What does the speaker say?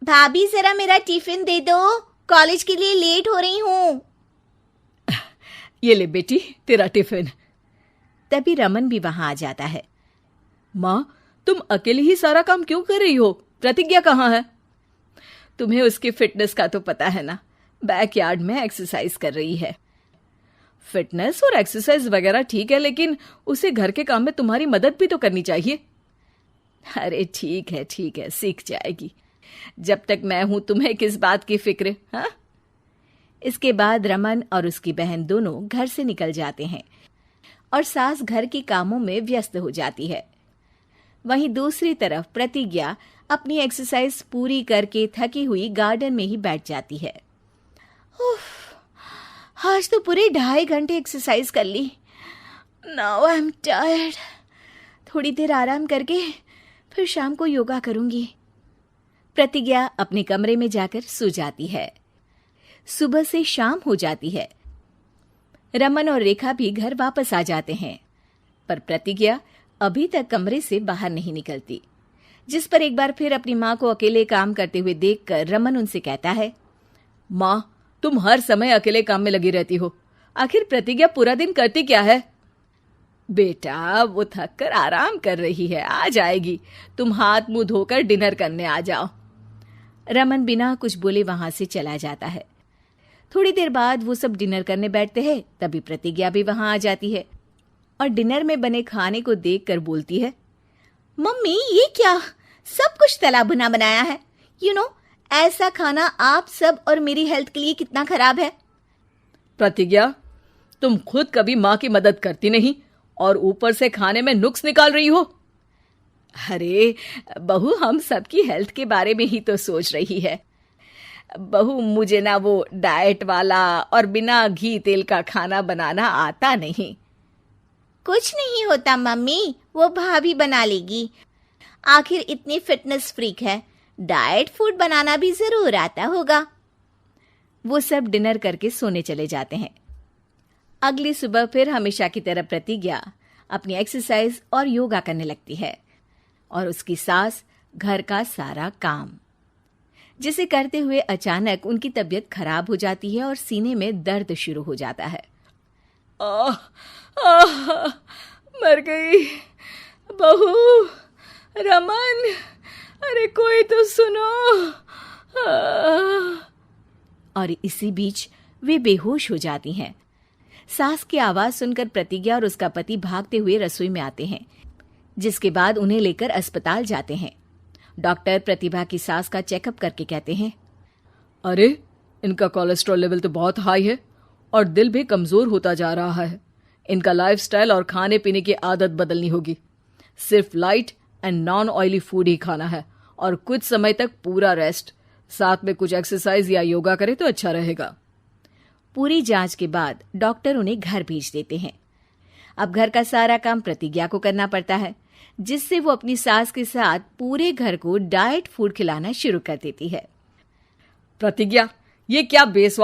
भाभी जरा मेरा टिफिन दे दो, कॉलेज के लिए लेट हो रही हूँ। ये ले बेटी तेरा टिफिन। तभी रमन भी वहां आ जाता है। माँ, तुम अकेले ही सारा काम क्यों कर रही हो? प्रतिज्ञा कहाँ है? तुम्हें उसकी फिटनेस का तो पता है ना, बैकयार्ड में एक्सरसाइज कर रही है। फिटनेस और एक्सरसाइज वगैरह ठीक है, लेकिन उसे घर के काम में तुम्हारी मदद भी तो करनी चाहिए। अरे ठीक है, सीख जाएगी। जब तक मैं हूं तुम्हें किस बात की फिक्र? हाँ। इसके बाद रमन और उसकी बहन दोनों घर से निकल जाते हैं और सास घर के कामों में व्यस्त हो जाती है। वहीं दूसरी तरफ प्रतिज्ञा अपनी एक्सरसाइज पूरी करके थकी हुई गार्डन में ही बैठ जाती है। आज तो पूरे 2.5 घंटे एक्सरसाइज कर ली। Now I am tired. थोड़ी देर आराम करके फिर शाम को योगा करूंगी। प्रतिज्ञा अपने कमरे में जाकर सो जाती है। सुबह से शाम हो जाती है। रमन और रेखा भी घर वापस आ जाते हैं, पर प्रतिज्ञा अभी तक कमरे से बाहर नहीं निकलती, जिस पर एक बार फिर अपनी माँ को अकेले काम करते हुए देखकर रमन उनसे कहता है, माँ, तुम हर समय अकेले काम में लगी रहती हो। आखिर प्रतिज्ञा पूरा दिन करती क्या है? बेटा, वो थक कर आराम कर रही है, आ जाएगी। तुम हाथ मुंह धोकर डिनर करने आ जाओ। रमन बिना कुछ बोले वहां से चला जाता है। थोड़ी देर बाद वो सब डिनर करने बैठते हैं। तभी प्रतिज्ञा भी वहां आ जाती है और डिनर में बने खाने को देखकर बोलती है, मम्मी ये क्या, सब कुछ तला भुना बनाया है। ऐसा खाना आप सब और मेरी हेल्थ के लिए कितना खराब है। प्रतिज्ञा, तुम खुद कभी माँ की मदद करती नहीं और ऊपर से खाने में नुक्स निकाल रही हो। अरे बहू, हम सबकी हेल्थ के बारे में ही तो सोच रही है। बहू, मुझे ना वो डाइट वाला और बिना घी तेल का खाना बनाना आता नहीं। कुछ नहीं होता मम्मी, वो भाभी बना लेगी। आखिर इतनी फिटनेस फ्रीक है, डाइट फूड बनाना भी जरूर आता होगा। वो सब डिनर करके सोने चले जाते हैं। अगली सुबह फिर हमेशा की तरह प्रतिज्ञा अपनी एक्सरसाइज और योगा करने लगती है और उसकी सास घर का सारा काम, जिसे करते हुए अचानक उनकी तबीयत खराब हो जाती है और सीने में दर्द शुरू हो जाता है। मर गई बहू। रमन, अरे कोई तो सुनो। और इसी बीच वे बेहोश हो जाती हैं। सास की आवाज सुनकर प्रतिज्ञा और उसका पति भागते हुए रसोई में आते हैं, जिसके बाद उन्हें लेकर अस्पताल जाते हैं। डॉक्टर प्रतिभा की सास का चेकअप करके कहते हैं, अरे इनका कोलेस्ट्रॉल लेवल तो बहुत हाई है और दिल भी कमजोर होता जा रहा है। इनका लाइफस्टाइल और खाने पीने की आदत बदलनी होगी। सिर्फ light and non oily food ही खाना है और कुछ समय तक पूरा रेस्ट, साथ में कुछ एक्सरसाइज या योगा करे तो अच्छा रहेगा। पूरी जांच के बाद डॉक्टर उन्हें घर भेज देते हैं। अब घर का सारा काम प्रतिज्ञा को करना पड़ता है, जिससे वो अपनी सास के साथ पूरे घर को डाइट फूड खिलाना शुरू कर देती है। प्रतिज्ञा, ये क्या बेस्वाद